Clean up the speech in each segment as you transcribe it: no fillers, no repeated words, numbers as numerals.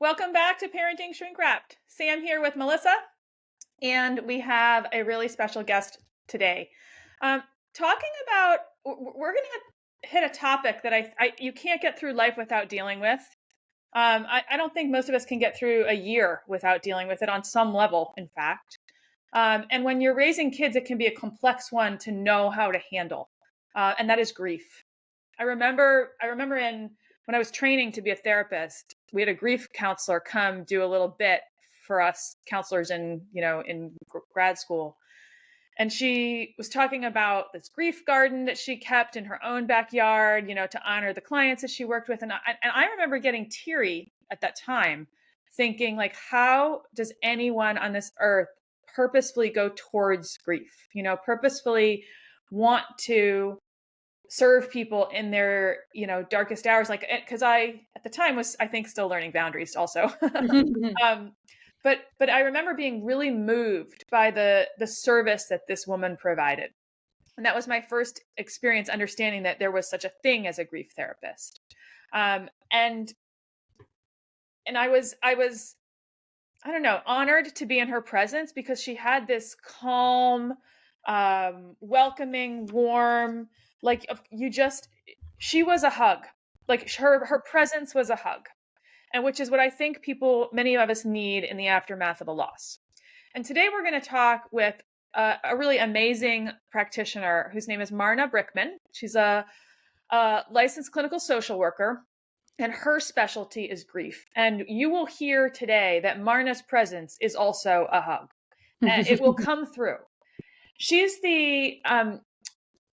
Welcome back to Parenting Shrink Wrapped. Sam here with Melissa, and we have a really special guest today. Talking about, we're going to hit a topic that you can't get through life without dealing with. I don't think most of us can get through a year without dealing with it on some level, in fact. And when you're raising kids, it can be a complex one to know how to handle, and that is grief. I remember when I was training to be a therapist, we had a grief counselor come do a little bit for us counselors in grad school. And she was talking about this grief garden that she kept in her own backyard, to honor the clients that she worked with. And I remember getting teary at that time, thinking, like, how does anyone on this earth purposefully go towards grief, purposefully want to serve people in their, darkest hours, like, because I at the time was, I think, still learning boundaries also. um but I remember being really moved by the service that this woman provided, and that was my first experience understanding that there was such a thing as a grief therapist. And I was I don't know, honored to be in her presence, because she had this calm, welcoming, warm, like, she was a hug. Like, her presence was a hug, and which is what I think many of us need in the aftermath of a loss. And today we're going to talk with a really amazing practitioner whose name is Marna Brickman. She's a licensed clinical social worker, and her specialty is grief. And you will hear today that Marna's presence is also a hug, and it will come through. She's the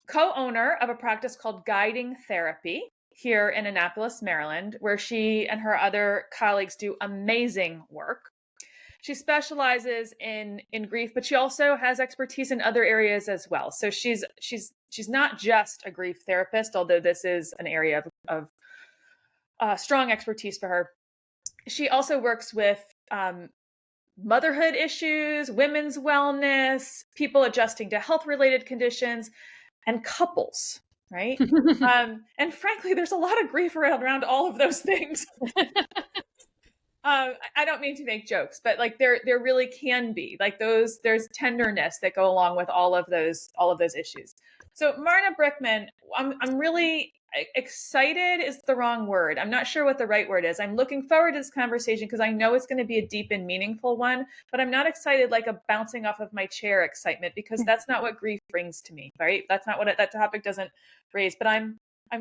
co-owner of a practice called Guiding Therapy here in Annapolis, Maryland, where she and her other colleagues do amazing work. She specializes in grief, but she also has expertise in other areas as well. So she's not just a grief therapist, although this is an area of strong expertise for her. She also works with motherhood issues, women's wellness, people adjusting to health-related conditions, and couples, right? And frankly, there's a lot of grief around all of those things. I don't mean to make jokes, but like there really can be, like, there's tenderness that go along with all of those issues. So Marna Brickman, I'm really excited is the wrong word. I'm not sure what the right word is. I'm looking forward to this conversation because I know it's going to be a deep and meaningful one, but I'm not excited like a bouncing off of my chair excitement, because that's not what grief brings to me, right? That's not what that topic doesn't raise. But I'm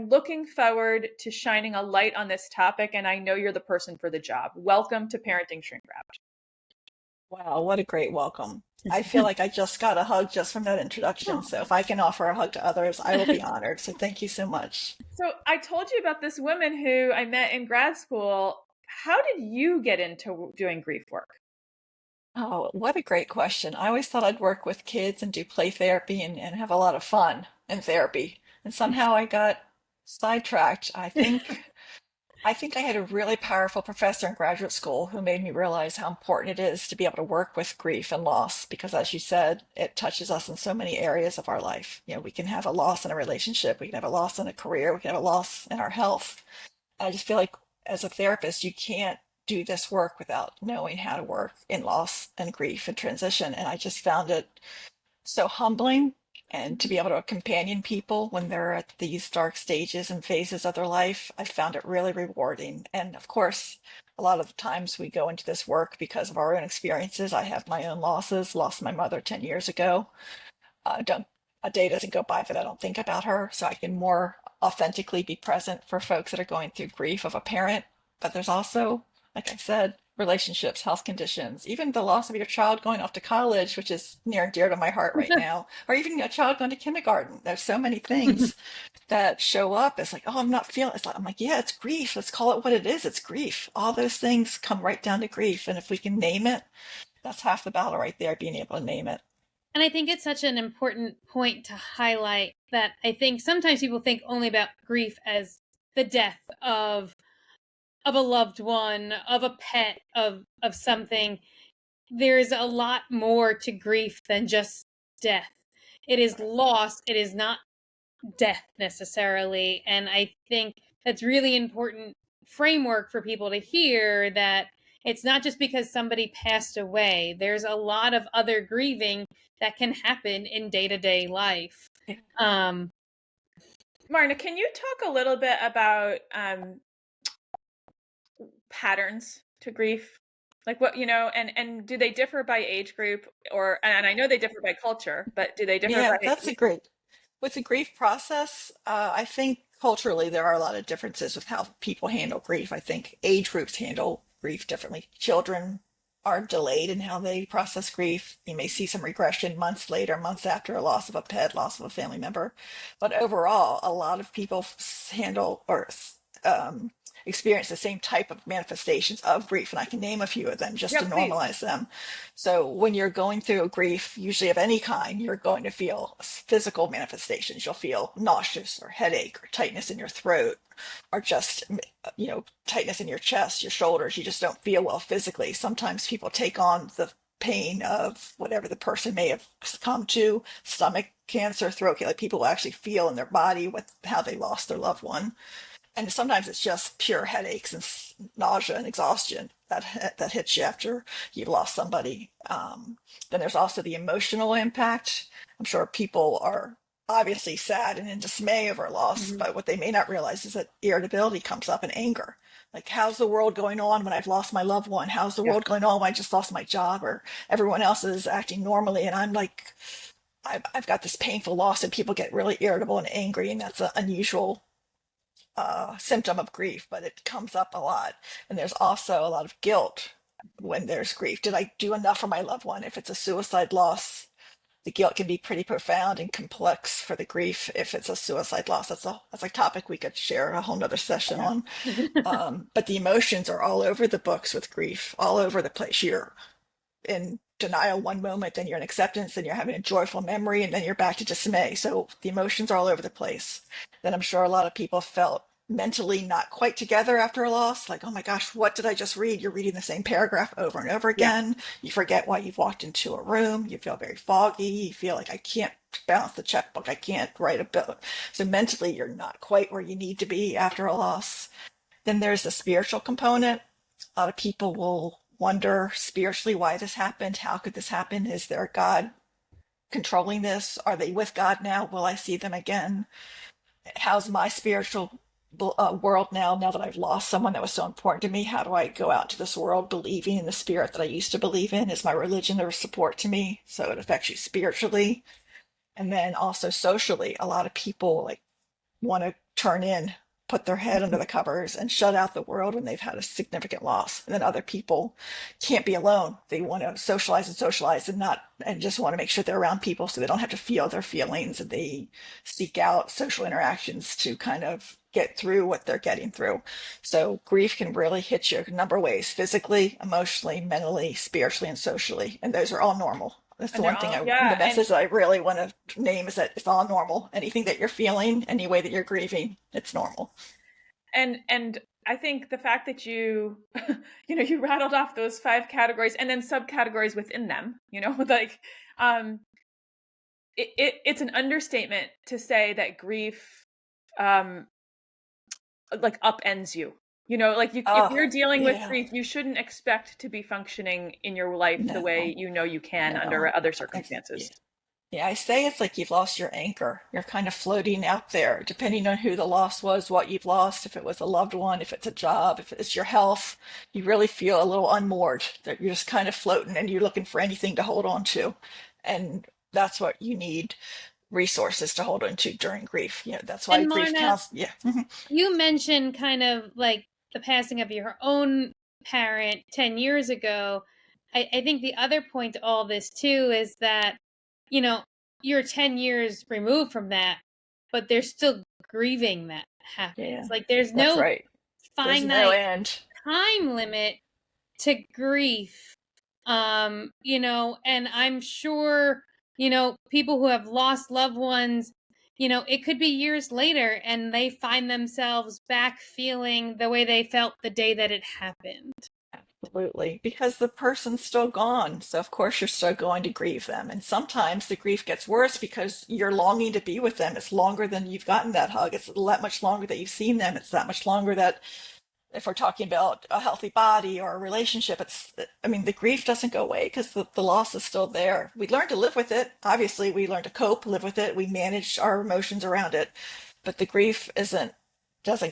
looking forward to shining a light on this topic, and I know you're the person for the job. Welcome to Parenting Shrink Wrapped. Wow, what a great welcome. I feel like I just got a hug just from that introduction. So if I can offer a hug to others, I will be honored. So thank you so much. So I told you about this woman who I met in grad school. How did you get into doing grief work? Oh, what a great question. I always thought I'd work with kids and do play therapy and have a lot of fun in therapy. And somehow I got sidetracked. I think I had a really powerful professor in graduate school who made me realize how important it is to be able to work with grief and loss because, as you said, it touches us in so many areas of our life. We can have a loss in a relationship, we can have a loss in a career, we can have a loss in our health. I just feel like as a therapist, you can't do this work without knowing how to work in loss and grief and transition. And I just found it so humbling, and to be able to companion people when they're at these dark stages and phases of their life, I found it really rewarding. And of course, a lot of the times we go into this work because of our own experiences. I have my own losses, lost my mother 10 years ago. Don't A day doesn't go by that I don't think about her, so I can more authentically be present for folks that are going through grief of a parent. But there's also, like I said, relationships, health conditions, even the loss of your child going off to college, which is near and dear to my heart right now, or even a child going to kindergarten. There's so many things that show up as like, oh, I'm not feeling. I'm like, yeah, it's grief. Let's call it what it is. It's grief. All those things come right down to grief, and if we can name it, that's half the battle right there. Being able to name it. And I think it's such an important point to highlight that I think sometimes people think only about grief as the death of a loved one, of a pet, of something. There's a lot more to grief than just death. It is loss. It is not death necessarily. And I think that's really important framework for people to hear, that It's not just because somebody passed away. There's a lot of other grieving that can happen in day-to-day life. Um, Marna, can you talk a little bit about patterns to grief? Like what, and do they differ by age group and I know they differ by culture, but do they differ Yeah, by that's a great. With the grief process, I think culturally there are a lot of differences with how people handle grief. I think age groups handle grief differently. Children are delayed in how they process grief. You may see some regression months later, months after a loss of a pet, loss of a family member. But overall, a lot of people handle or um, experience the same type of manifestations of grief. And I can name a few of them just Yeah, to please. normalize them. So when you're going through a grief, usually of any kind, you're going to feel physical manifestations. You'll feel nauseous or headache or tightness in your throat or just, tightness in your chest, your shoulders. You just don't feel well physically. Sometimes people take on the pain of whatever the person may have succumbed to, stomach cancer, throat cancer. Like people will actually feel in their body how they lost their loved one, and sometimes it's just pure headaches and nausea and exhaustion that hits you after you've lost somebody. Then there's also the emotional impact. I'm sure people are obviously sad and in dismay over loss, mhm. but what they may not realize is that irritability comes up and anger. Like, how's the world going on when I've lost my loved one? How's the Yeah. world going on when I just lost my job? Or everyone else is acting normally, and I'm like, I've got this painful loss, and people get really irritable and angry, and that's an unusual symptom of grief, but it comes up a lot. And there's also a lot of guilt when there's grief. Did I do enough for my loved one? If it's a suicide loss, the guilt can be pretty profound and complex for the grief. If it's a suicide loss, that's a topic we could share a whole nother session Yeah. on. But the emotions are all over the books with grief, all over the place. You're in denial one moment, then you're in acceptance, then you're having a joyful memory, and then you're back to dismay. So the emotions are all over the place. Then I'm sure a lot of people felt mentally not quite together after a loss, like, oh my gosh, what did I just read? You're reading the same paragraph over and over Yeah. again. You forget why you've walked into a room. You feel very foggy. You feel like, I can't balance the checkbook. I can't write a bill. So mentally, you're not quite where you need to be after a loss. Then there's the spiritual component. A lot of people will wonder spiritually why this happened. How could this happen? Is there a God controlling this? Are they with God now? Will I see them again? How's my spiritual world now that I've lost someone that was so important to me? How do I go out to this world believing in the spirit that I used to believe in? Is my religion a support to me? So it affects you spiritually. And then also socially, a lot of people like want to turn in, put their head under the covers and shut out the world when they've had a significant loss. And then other people can't be alone. They want to socialize and not, and just want to make sure they're around people so they don't have to feel their feelings, and they seek out social interactions to kind of get through what they're getting through. So grief can really hit you a number of ways: physically, emotionally, mentally, spiritually, and socially. And those are all normal. That's the And they're one thing all, the yeah. message that I really want to name is that it's all normal. Anything that you're feeling, any way that you're grieving, it's normal. And I think the fact that you you rattled off those 5 categories and then subcategories within them, like um it's an understatement to say that grief um like upends you. Like if Oh, you're dealing with yeah. grief, you shouldn't expect to be functioning in your life the way No, you can under no. other Yeah. circumstances. Yeah, I say it's like you've lost your anchor. You're kind of floating out there, depending on who the loss was, what you've lost, if it was a loved one, if it's a job, if it's your health. You really feel a little unmoored, that you're just kind of floating and you're looking for anything to hold on to. And that's what you need resources to hold on to during grief. That's why And grief Marna, counts. Yeah. Mhm. you mentioned kind of like the passing of your own parent 10 years ago. I think the other point to all this too is that, you know, you're 10 years removed from that, but there's still grieving that happens. Yeah, Like there's that's no right. There's no finite end. time limit to grief. And I'm sure, people who have lost loved ones, it could be years later and they find themselves back feeling the way they felt the day that it happened. Absolutely, because the person's still gone. So, of course, you're still going to grieve them. And sometimes the grief gets worse because you're longing to be with them. It's longer than you've gotten that hug. It's that much longer that you've seen them. It's that much longer that if we're talking about a healthy body or a relationship, I mean, the grief doesn't go away because the loss is still there. We learn to live with it. Obviously, we learn to cope, live with it. We manage our emotions around it, but the grief doesn't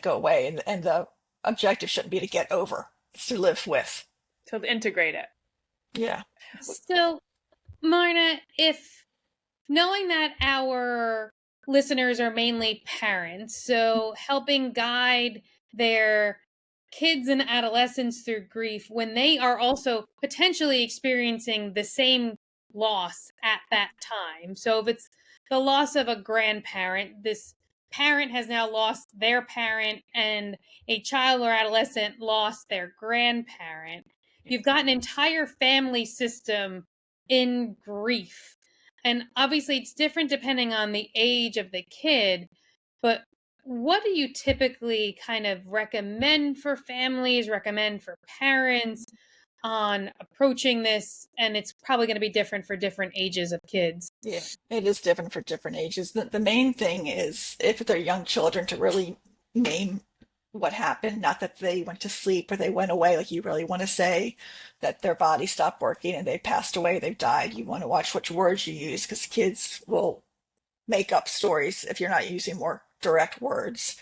go away. And the objective shouldn't be to get over. It's to live with. To integrate it. Yeah. So, Marna, if knowing that our listeners are mainly parents, so helping guide their kids and adolescents through grief when they are also potentially experiencing the same loss at that time. So if it's the loss of a grandparent, this parent has now lost their parent, and a child or adolescent lost their grandparent. You've got an entire family system in grief. And obviously, it's different depending on the age of the kid. But what do you typically kind of recommend for families, recommend for parents on approaching this? And it's probably going to be different for different ages of kids. Yeah, it is different for different ages. The main thing is if they're young children to really name what happened, not that they went to sleep or they went away. Like you really want to say that their body stopped working and they passed away, they've died. You want to watch which words you use because kids will make up stories if you're not using more direct words.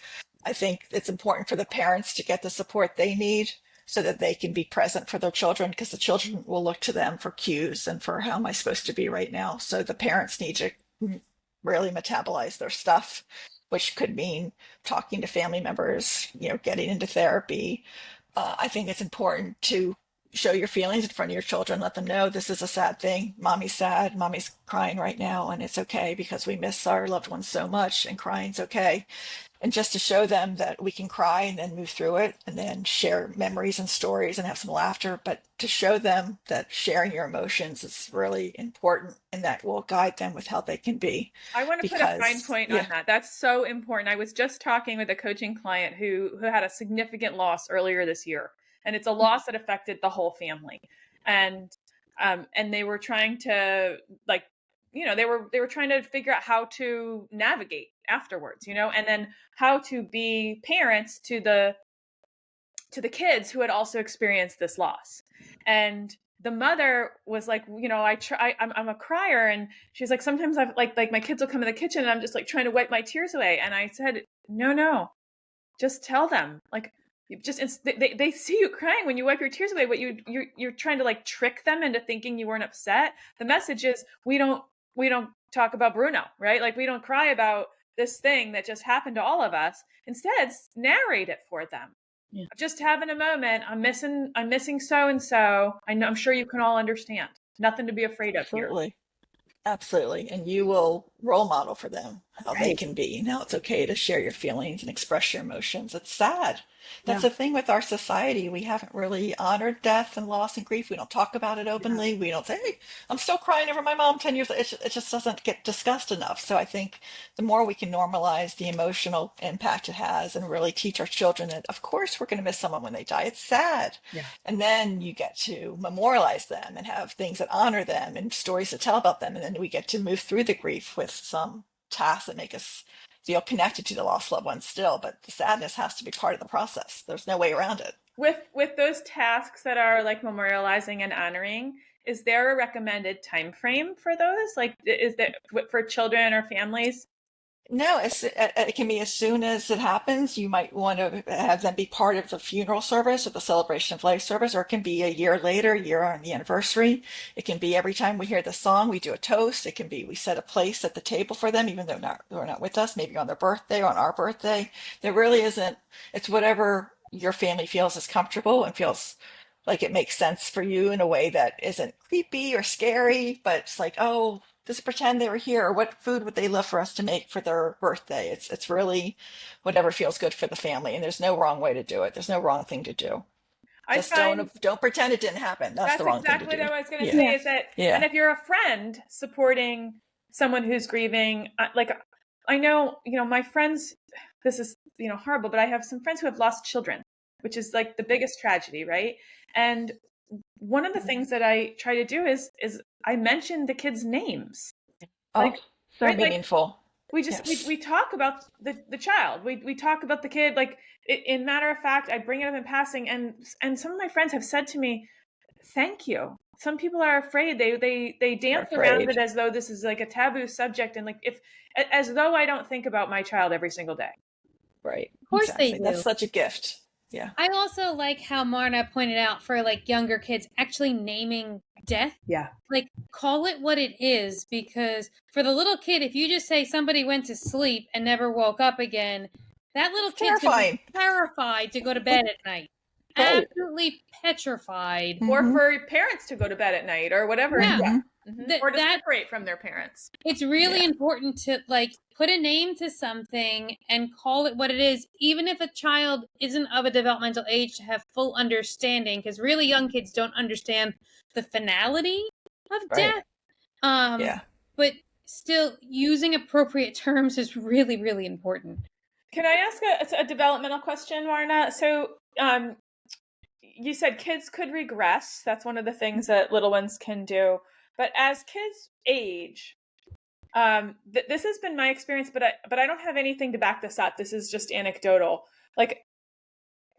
I think it's important for the parents to get the support they need so that they can be present for their children because the children will look to them for cues and for how am I supposed to be right now. So the parents need to really metabolize their stuff, which could mean talking to family members, getting into therapy. I think it's important to show your feelings in front of your children. Let them know this is a sad thing. Mommy's sad. Mommy's crying right now, and it's okay because we miss our loved ones so much, and crying's okay. And just to show them that we can cry and then move through it and then share memories and stories and have some laughter, but to show them that sharing your emotions is really important and that will guide them with how they can be. I want to put a fine Because, point yeah, on that. That's so important. I was just talking with a coaching client who had a significant loss earlier this year, and it's a loss that affected the whole family. And they were trying to they were trying to figure out how to navigate afterwards, and then how to be parents to the kids who had also experienced this loss. And the mother was like, I'm a crier, and she's like, sometimes I've like my kids will come in the kitchen and I'm just like trying to wipe my tears away. And I said, no, just tell them, like, they see you crying when you wipe your tears away, but you're trying to like trick them into thinking you weren't upset. The message is we don't talk about Bruno, right? Like, we don't cry about this thing that just happened to all of us. Instead, narrate it for them. Yeah. Just having a moment. I'm missing so and so. I'm sure you can all understand. Nothing to be afraid of here. absolutely. Absolutely. And you will role model for them how they Right. can be and how it's okay to share your feelings and express your emotions. It's sad. That's Yeah. the thing with our society. We haven't really honored death and loss and grief. We don't talk about it Yeah. openly. We don't say, hey, I'm still crying over my mom 10 years. It just doesn't get discussed enough. So I think the more we can normalize the emotional impact it has and really teach our children that, of course, we're going to miss someone when they die. It's sad. Yeah. And then you get to memorialize them and have things that honor them and stories to tell about them. And then we get to move through the grief with some tasks that make us feel connected to the lost loved ones still. But the sadness has to be part of the process. There's no way around it. With those tasks that are like memorializing and honoring, is there a recommended time frame for those? Like, is there for children or families? No, it can be as soon as it happens. You might want to have them be part of the funeral service or the celebration of life service, or it can be a year later, a year on the anniversary. It can be every time we hear the song, we do a toast. It can be we set a place at the table for them, even though they're not with us, maybe on their birthday or on our birthday. There really isn't, it's whatever your family feels is comfortable and feels like it makes sense for you in a way that isn't creepy or scary, but it's like, oh, just pretend they were here, or what food would they love for us to make for their birthday? It's really whatever feels good for the family, and there's no wrong way to do it. There's no wrong thing to do. I Just find don't pretend it didn't happen. That's the that's wrong thing to exactly do. what I was going to Yeah, say, Yeah. is that, and yeah, if you're a friend supporting someone who's grieving, like, I know, my friends, this is, horrible, but I have some friends who have lost children, which is like the biggest tragedy, right? And one of the things that I try to do is I mention the kids' names. oh, Like, so right? Like, meaningful. we just Yes. we talk about the child. We talk about the kid. Like in matter of fact, I bring it up in passing, and some of my friends have said to me, "Thank you." Some people are afraid. They They're dance around afraid. it as though this is like a taboo subject, and like if as though I don't think about my child every single day. Right. Of course they Exactly. That's do. such a gift. Yeah. I also like how Marna pointed out for like younger kids actually naming death. Yeah. Like call it what it is, because for the little kid, if you just say somebody went to sleep and never woke up again, that little It's kid's gonna be terrifying. terrified to go to bed at night. Right. Absolutely petrified. Or Mm-hmm. for parents to go to bed at night or whatever. Yeah. Mm-hmm. Or to That separate from their parents. it's really Yeah. important to like put a name to something and call it what it is, even if a child isn't of a developmental age to have full understanding, because really young kids don't understand the finality of Right. death. Yeah. But still using appropriate terms is really, really important. Can I ask a developmental question, Marna? So, you said kids could regress. That's one of the things that little ones can do. But as kids age, this has been my experience, but I don't have anything to back this up. This is just anecdotal. Like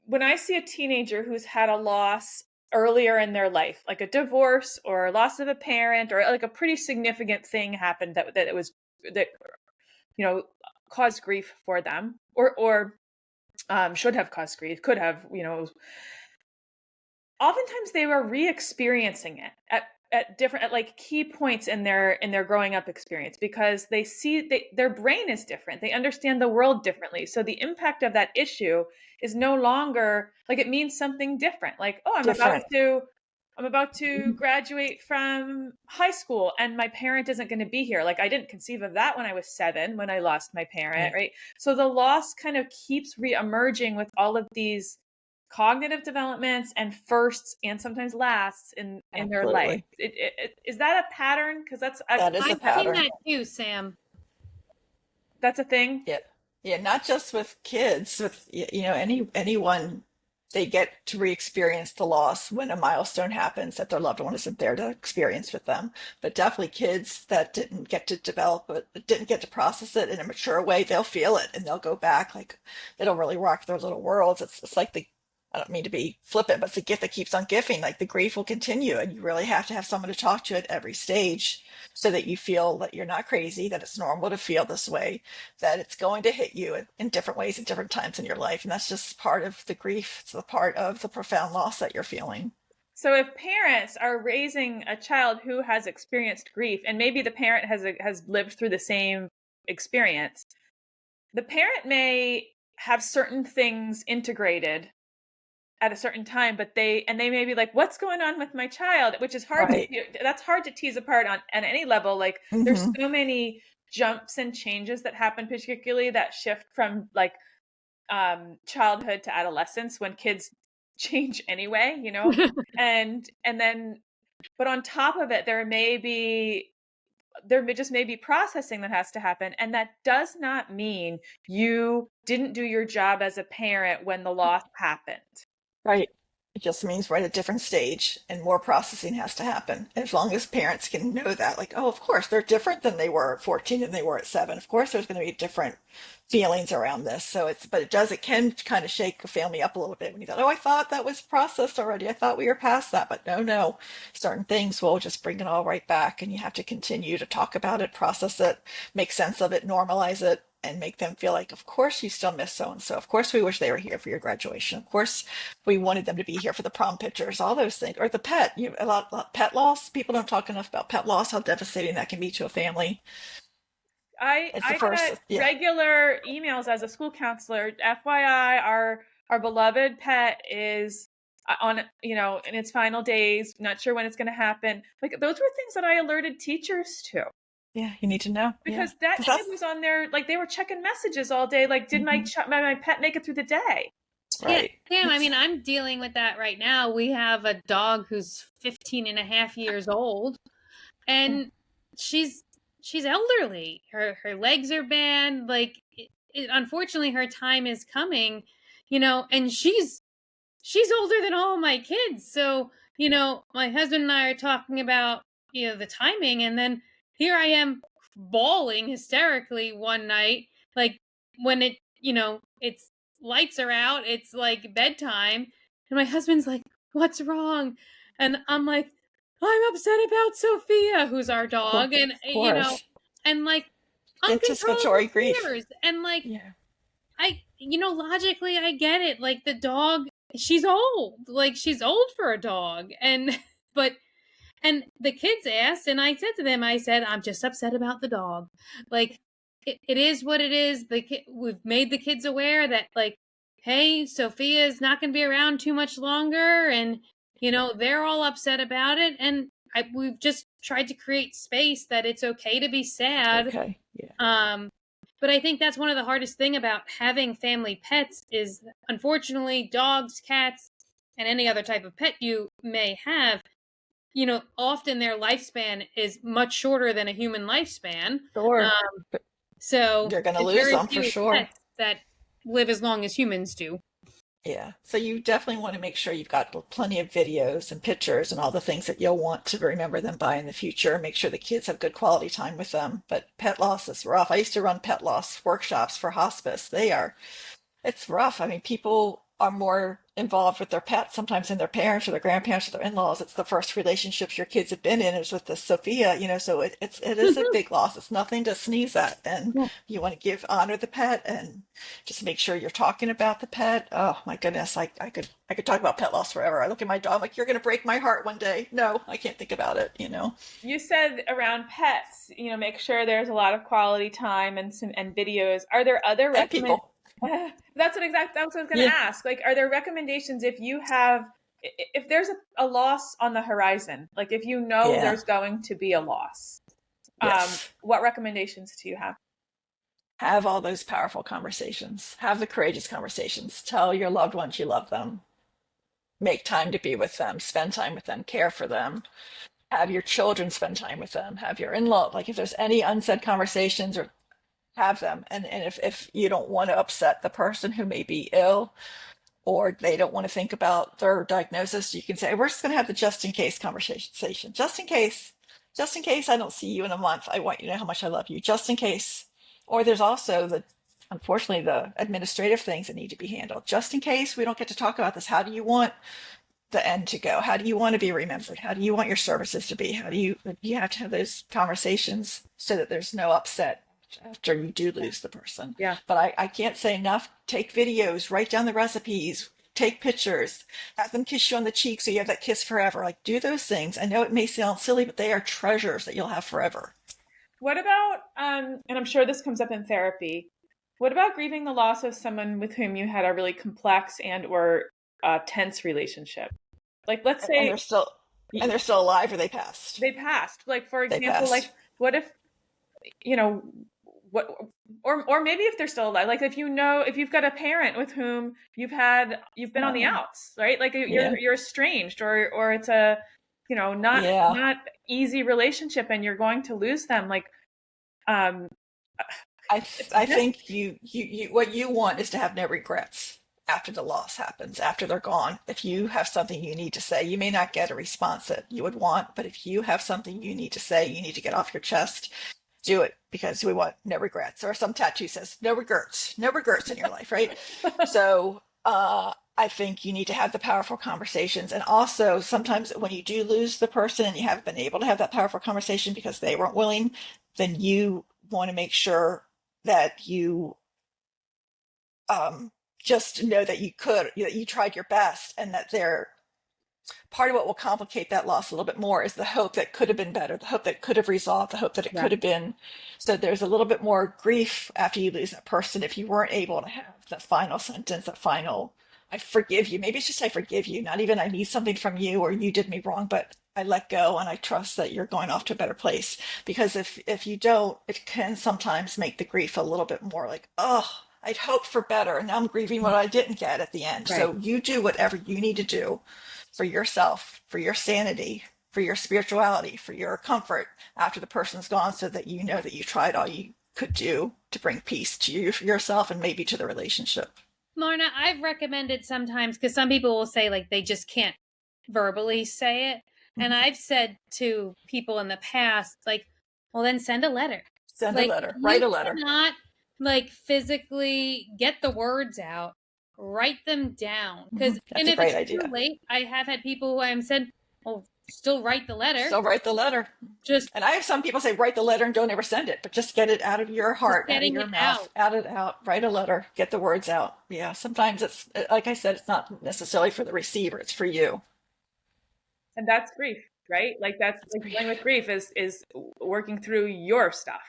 when I see a teenager who's had a loss earlier in their life, like a divorce or loss of a parent, or like a pretty significant thing happened that it was that you know caused grief for them, or should have caused grief, could have, oftentimes they were re-experiencing it at different, at like key points in their growing up experience, because their brain is different, they understand the world differently, so the impact of that issue is no longer like, it means something different, like, oh, Different. I'm about to graduate from high school and my parent isn't going to be here. Like, I didn't conceive of that when I was 7, when I lost my parent, Right. right? So the loss kind of keeps re-emerging with all of these cognitive developments and firsts and sometimes lasts in their life. Absolutely. Is that a pattern? Because That is a I've seen pattern. that too, Sam. that's a thing. Yeah. Yeah, not just with kids, with anyone, they get to re-experience the loss when a milestone happens that their loved one isn't there to experience with them. But definitely kids that didn't get to develop it, didn't get to process it in a mature way, they'll feel it and they'll go back like it'll really rock their little worlds. It's like I don't mean to be flippant, but it's the gift that keeps on giving. Like the grief will continue, and you really have to have someone to talk to at every stage so that you feel that you're not crazy, that it's normal to feel this way, that it's going to hit you in different ways at different times in your life. And that's just part of the grief. It's the part of the profound loss that you're feeling. So if parents are raising a child who has experienced grief, and maybe the parent has lived through the same experience, the parent may have certain things integrated at a certain time, but they may be like, what's going on with my child, which is Right. that's hard to tease apart on any level. Like, there's Mm-hmm. so many jumps and changes that happen, particularly that shift from like childhood to adolescence, when kids change anyway, and then, but on top of it, just may be processing that has to happen, and that does not mean you didn't do your job as a parent when the loss happened. Right. It just means we're at a different stage and more processing has to happen. As long as parents can know that, like, oh, of course, they're different than they were at 14 than they were at 7. Of course, there's going to be different feelings around this. So it can kind of shake a family up a little bit when you thought, oh, I thought that was processed already. I thought we were past that. But no, certain things will just bring it all right back. And you have to continue to talk about it, process it, make sense of it, normalize it, and make them feel like, of course, you still miss so and so. Of course, we wish they were here for your graduation. Of course, we wanted them to be here for the prom pictures, all those things. Or the pet, a lot pet loss. People don't talk enough about pet loss, how devastating that can be to a family. It's the I first, get yeah, regular emails as a school counselor. FYI, our beloved pet is on, in its final days. Not sure when it's going to happen. Like, those were things that I alerted teachers to, yeah, you need to know, yeah, because that because kid that's was on there, like they were checking messages all day. Like, did mhm, my pet make it through the day? Yeah, right. Sam, I It's mean, I'm dealing with that right now. We have a dog who's 15 and a half years old, yeah, and she's she's elderly. Her legs are bad. Like, unfortunately, her time is coming, and she's older than all my kids. So, my husband and I are talking about, the timing, and then here I am bawling hysterically one night, like when it's lights are out, it's like bedtime, and my husband's like, "What's wrong?" And I'm like, "I'm upset about Sophia, who's our dog," and Of course. and like Anticipatory uncontrollable grief. tears, and like Yeah. logically I get it. Like the dog, she's old. Like she's old for a dog. And but and the kids asked, and I said to them, I said, I'm just upset about the dog. Like it is what it is. We've made the kids aware that, like, hey, Sophia is not going to be around too much longer, and they're all upset about it. And we've just tried to create space that it's okay to be It's sad. okay. Yeah. But I think that's one of the hardest thing about having family pets is, unfortunately, dogs, cats, and any other type of pet you may have, often their lifespan is much shorter than a human lifespan. Sure. Um, so You're going to there's lose very them for few sure. pets that live as long as humans do. Yeah. So you definitely want to make sure you've got plenty of videos and pictures and all the things that you'll want to remember them by in the future. Make sure the kids have good quality time with them. But pet loss is rough. I used to run pet loss workshops for hospice. It's rough. I mean, people are more involved with their pets sometimes than their parents or their grandparents or their in-laws. It's the first relationships your kids have been in is with the Sophia, so it is a big loss. It's nothing to sneeze at. And Yeah. you want to honor the pet and just make sure you're talking about the pet. Oh my goodness, I could talk about pet loss forever. I look at my dog, I'm like, you're gonna break my heart one day. No, I can't think about it. You said around pets, make sure there's a lot of quality time and videos. Are there other And people. That's what I was going to Yeah. ask. Like, are there recommendations if there's a loss on the horizon, like if you know Yeah. there's going to be a loss, Yes. what recommendations do you have? Have all those powerful conversations. Have the courageous conversations. Tell your loved ones you love them. Make time to be with them. Spend time with them. Care for them. Have your children spend time with them. Have your in-law. Like if there's any unsaid conversations, or have them. And if you don't want to upset the person who may be ill, or they don't want to think about their diagnosis, you can say, we're just going to have the just in case conversation. Just in case I don't see you in a month, I want you to know how much I love you, just in case. Or there's also unfortunately, the administrative things that need to be handled. Just in case we don't get to talk about this, how do you want the end to go? How do you want to be remembered? How do you want your services to be? You have to have those conversations so that there's no upset after you do lose the person. Yeah. But I can't say enough. Take videos, write down the recipes, take pictures, have them kiss you on the cheek so you have that kiss forever. Like do those things. I know it may sound silly, but they are treasures that you'll have forever. What about, and I'm sure this comes up in therapy, what about grieving the loss of someone with whom you had a really complex and/or tense relationship? Like, let's And say they're still and they're still alive or they passed. they passed. Like, for They example, like, passed. what if, you know, what, or maybe if they're still alive, like if you've got a parent with whom you've been on the Oh, outs, right? Like yeah. you're estranged, or it's a, Yeah. not easy relationship, and you're going to lose them. Like, um, it's I just, think you what you want is to have no regrets after the loss happens, after they're gone. If you have something you need to say, you may not get a response that you would want, but if you have something you need to say, you need to get off your chest, do it because we want no regrets. Or some tattoo says no regrets in your life, right? So I think you need to have the powerful conversations. And also, sometimes when you do lose the person and you haven't been able to have that powerful conversation because they weren't willing, then you want to make sure that you um, just know that you tried your best, and that they're part of what will complicate that loss a little bit more is the hope that could have been better, the hope that could have resolved, the hope that it yeah, could have been. So there's a little bit more grief after you lose that person if you weren't able to have that final sentence, that final, I forgive you. Maybe it's just I forgive you, not even I need something from you or you did me wrong, but I let go and I trust that you're going off to a better place. Because if you don't, it can sometimes make the grief a little bit more like, oh, I'd hoped for better, and now I'm grieving what I didn't get at the end. right. So you do whatever you need to do for yourself, for your sanity, for your spirituality, for your comfort after the person's gone, so that you know that you tried all you could do to bring peace to yourself and maybe to the relationship. Marna, I've recommended sometimes, because some people will say like they just can't verbally say it. And I've said to people in the past, like, well, then send a letter. Send a Like, letter, write you a letter. cannot, like, physically get the words out, write them down. Because, That's and a if great it's too idea. late, I have had people who I have said, well, still write the letter. Still write the letter. Just, And I have some people say write the letter and don't ever send it, but just get it out of your just heart, out of getting your it mouth, out. out it out, write a letter, get the words out. Yeah, sometimes it's like I said, it's not necessarily for the receiver, it's for you. And that's grief, right? Like that's It's like grief. dealing with grief is working through your stuff.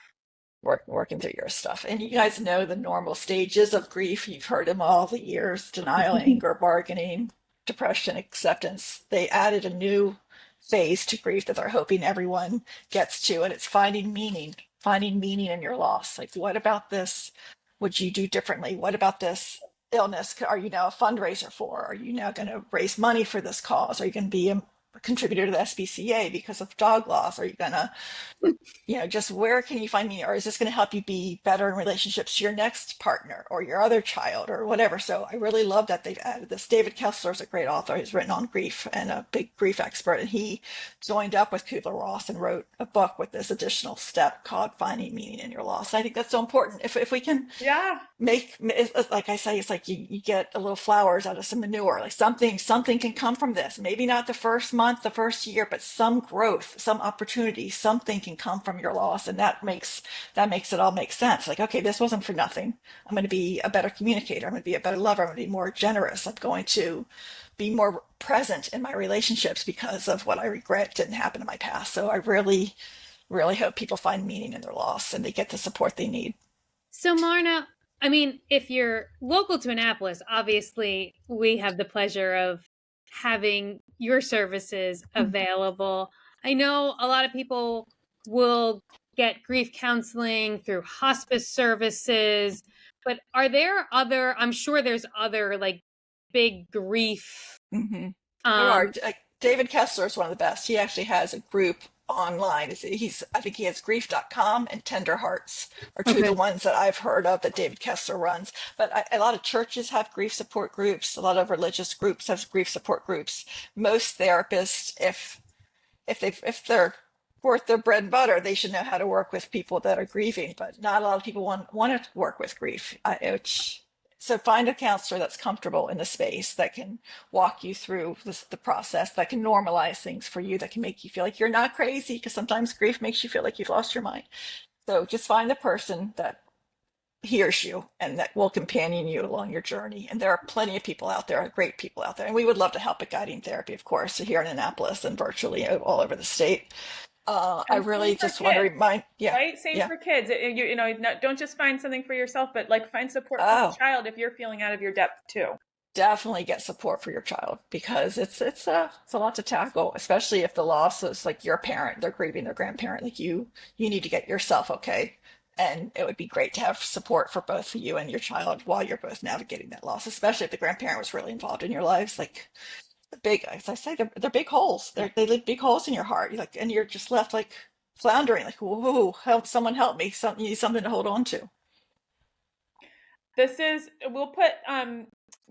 Working through your stuff. And you guys know the normal stages of grief. You've heard them all the years: denial, anger, bargaining, depression, acceptance. They added a new phase to grief that they're hoping everyone gets to, and it's finding meaning in your loss. Like, what about this would you do differently? What about this illness are you now a fundraiser for? Are you now going to raise money for this cause? Are you going to be a contributor to the SPCA because of dog loss? Are you going to, just where can you find me? Or is this going to help you be better in relationships to your next partner or your other child or whatever? So I really love that they've added this. David Kessler is a great author. He's written on grief and a big grief expert. And he joined up with Kubler-Ross and wrote a book with this additional step called Finding Meaning in Your Loss. I think that's so important. If we can Yeah. like I say, it's like you get a little flowers out of some manure. Like something can come from this. Maybe not the first month, the first year, but some growth, some opportunity, something can come from your loss, and that makes it all make sense. Like, okay, this wasn't for nothing. I'm going to be a better communicator. I'm going to be a better lover. I'm going to be more generous. I'm going to be more present in my relationships because of what I regret didn't happen in my past. So I really, really hope people find meaning in their loss and they get the support they need. So, Marna, I mean, if you're local to Annapolis, obviously we have the pleasure of having your services available. I know a lot of people will get grief counseling through hospice services, but are there other, I'm sure there's other like big grief. Mm-hmm. There Um, are. David Kessler is one of the best. He actually has a group online. I think he has grief.com and Tender Hearts are two of the okay. ones that I've heard of that David Kessler runs. But a lot of churches have grief support groups. A lot of religious groups have grief support groups. Most therapists, if they're worth their bread and butter, they should know how to work with people that are grieving. But not a lot of people want to work with grief. So find a counselor that's comfortable in the space that can walk you through the process, that can normalize things for you, that can make you feel like you're not crazy, because sometimes grief makes you feel like you've lost your mind. So just find the person that hears you and that will companion you along your journey. And there are plenty of people out there, great people out there. And we would love to help at guiding therapy, of course, here in Annapolis and virtually all over the state. I And same really for just want to kids, remind, yeah, right? Same yeah. for kids. Don't just find something for yourself, but like find support for your Oh, child if you're feeling out of your depth too. definitely get support for your child because it's a lot to tackle, especially if the loss is like your parent, they're grieving their grandparent. Like you need to get yourself okay. And it would be great to have support for both you and your child while you're both navigating that loss, especially if the grandparent was really involved in your lives. Like the big, as I say, they're big holes. They leave big holes in your heart. You're like, and you're just left like floundering, like, whoa, help, someone help me. You need something to hold on to. We'll put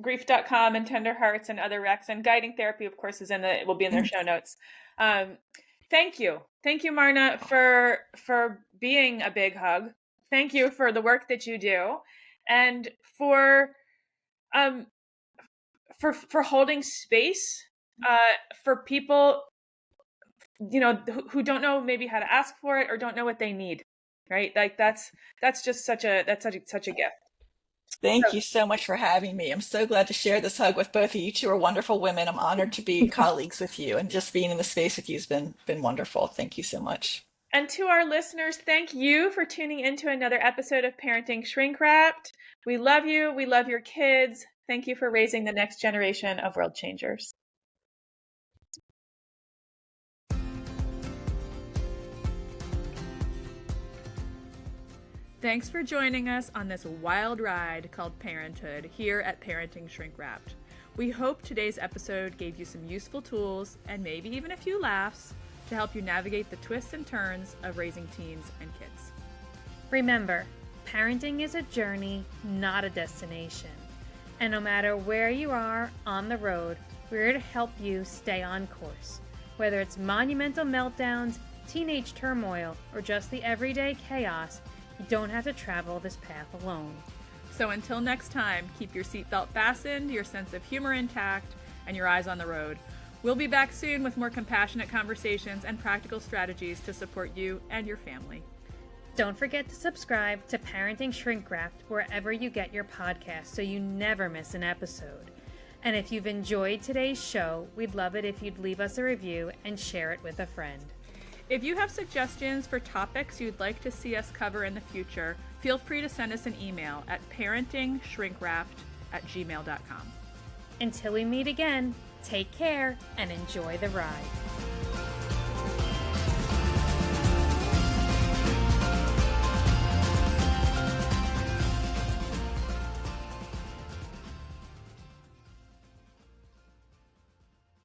grief.com and Tender Hearts and other recs, and guiding therapy, of course, will be in their show notes. Um, thank you. Thank you, Marna, for being a big hug. Thank you for the work that you do and um for holding space for people who don't know maybe how to ask for it or don't know what they need, right? Like that's just such a gift. Thank So you so much for having me. I'm so glad to share this hug with both of you. Two are wonderful women. I'm honored to be colleagues with you, and just being in the space with you has been wonderful. Thank you so much. And to our listeners, thank you for tuning into another episode of Parenting Shrink Wrapped. We love you. We love your kids. Thank you for raising the next generation of world changers. Thanks for joining us on this wild ride called parenthood here at Parenting Shrink Wrapped. We hope today's episode gave you some useful tools and maybe even a few laughs to help you navigate the twists and turns of raising teens and kids. Remember, parenting is a journey, not a destination. And no matter where you are on the road, we're here to help you stay on course. Whether it's monumental meltdowns, teenage turmoil, or just the everyday chaos, you don't have to travel this path alone. So until next time, keep your seatbelt fastened, your sense of humor intact, and your eyes on the road. We'll be back soon with more compassionate conversations and practical strategies to support you and your family. Don't forget to subscribe to Parenting Shrink Wrapped wherever you get your podcasts so you never miss an episode. And if you've enjoyed today's show, we'd love it if you'd leave us a review and share it with a friend. If you have suggestions for topics you'd like to see us cover in the future, feel free to send us an email at parentingshrinkwrapped@gmail.com. Until we meet again, take care and enjoy the ride.